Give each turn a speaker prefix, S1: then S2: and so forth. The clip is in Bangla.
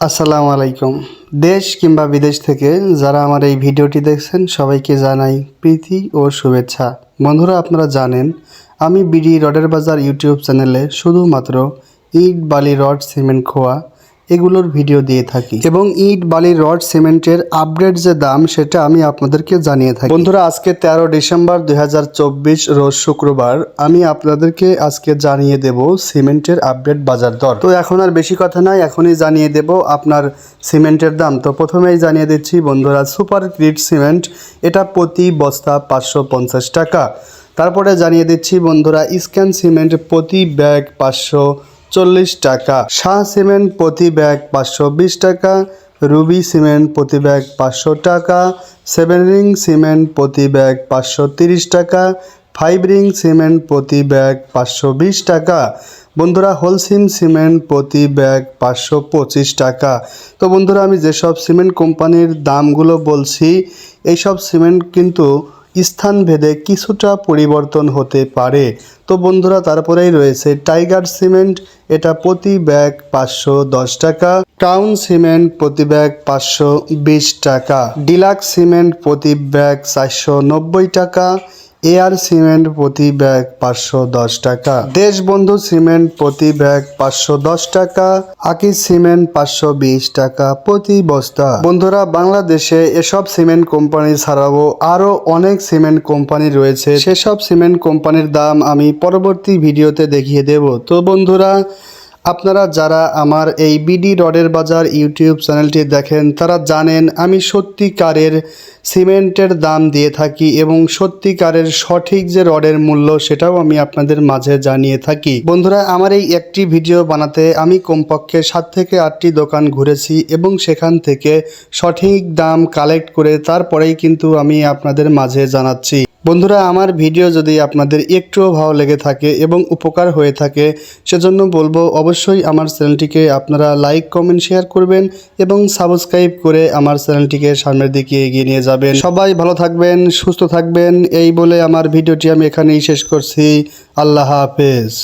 S1: আসসালামু আলাইকুম। দেশ কিংবা বিদেশ থেকে যারা আমার এই ভিডিওটি দেখছেন সবাইকে জানাই প্রীতি ও শুভেচ্ছা। বন্ধুরা, আপনারা জানেন আমি বিডি রডের বাজার ইউটিউব চ্যানেলে শুধুমাত্র ইট বালি রড সিমেন্ট খোয়া এগুলোর ভিডিও দিয়ে থাকি এবং ইট বালি রড সিমেন্টের আপডেট যে দাম সেটা আমি আপনাদেরকে জানিয়ে থাকি। বন্ধুরা, আজকে 13 ডিসেম্বর 2024 রোজ শুক্রবার আমি আপনাদেরকে আজকে জানিয়ে দেব সিমেন্টের আপডেট বাজার দর। তো এখন আর বেশি কথা নাই, এখনই জানিয়ে দেব আপনার সিমেন্টের দাম। তো প্রথমেই জানিয়ে দিচ্ছি বন্ধুরা, সুপার গ্রিড সিমেন্ট এটা প্রতি বস্তা 550 টাকা। তারপরে জানিয়ে দিচ্ছি বন্ধুরা, স্ক্যান সিমেন্ট প্রতি ব্যাগ 540 টাকা, শাহ সিমেন্ট প্রতি ব্যাগ 520 টাকা, রুবি সিমেন্ট প্রতি ব্যাগ 500 টাকা, 7 রিং সিমেন্ট প্রতি ব্যাগ 530 টাকা, 5 রিং সিমেন্ট প্রতি ব্যাগ 520 টাকা। বন্ধুরা, হোলসিম সিমেন্ট প্রতি ব্যাগ 525 টাকা। তো বন্ধুরা, আমি যেসব সিমেন্ট কোম্পানির দামগুলো বলছি এইসব সিমেন্ট কিন্তু স্থানভেদে কিছুটা পরিবর্তন হতে পারে। তো বন্ধুরা, তারপরেই রয়েছে টাইগার সিমেন্ট, এটা প্রতি ব্যাগ 510 টাকা, টাউন সিমেন্ট প্রতি ব্যাগ 520 টাকা, ডিলাক্স সিমেন্ট প্রতি ব্যাগ 490 টাকা, এয়ার সিমেন্ট প্রতি ব্যাগ 510 টাকা, দেশবন্ধু সিমেন্ট প্রতি ব্যাগ 510 টাকা, আকিজ সিমেন্ট 520 টাকা প্রতি বস্তা। বন্ধুরা, বাংলাদেশে এসব সিমেন্ট কোম্পানি ছাড়াও আরো অনেক সিমেন্ট কোম্পানি রয়েছে, সেসব সিমেন্ট কোম্পানির দাম আমি পরবর্তী ভিডিওতে দেখিয়ে দেব। তো বন্ধুরা, আপনারা যারা আমার এই বিডি রডের বাজার ইউটিউব চ্যানেলটি দেখেন তারা জানেন আমি সত্যিকারের সিমেন্টের দাম দিয়ে থাকি এবং সত্যিকারের সঠিক যে রডের মূল্য সেটাও আমি আপনাদের মাঝে জানিয়ে থাকি। বন্ধুরা, আমার এই একটি ভিডিও বানাতে আমি কমপক্ষে 7 থেকে 8টি দোকান ঘুরেছি এবং সেখান থেকে সঠিক দাম কালেক্ট করে তারপরেই কিন্তু আমি আপনাদের মাঝে জানাচ্ছি। বন্ধুরা, আমার ভিডিও যদি আপনাদের একটুও ভালো লেগে থাকে এবং উপকার হয়ে থাকে সেজন্য বলবো অবশ্যই আমার চ্যানেলটিকে আপনারা লাইক কমেন্ট শেয়ার করবেন এবং সাবস্ক্রাইব করে আমার চ্যানেলটিকে সামনের দিকে এগিয়ে নিয়ে যাবেন। সবাই ভালো থাকবেন, সুস্থ থাকবেন, এই বলে আমার ভিডিওটি আমি এখানেই শেষ করছি। আল্লাহ হাফেজ।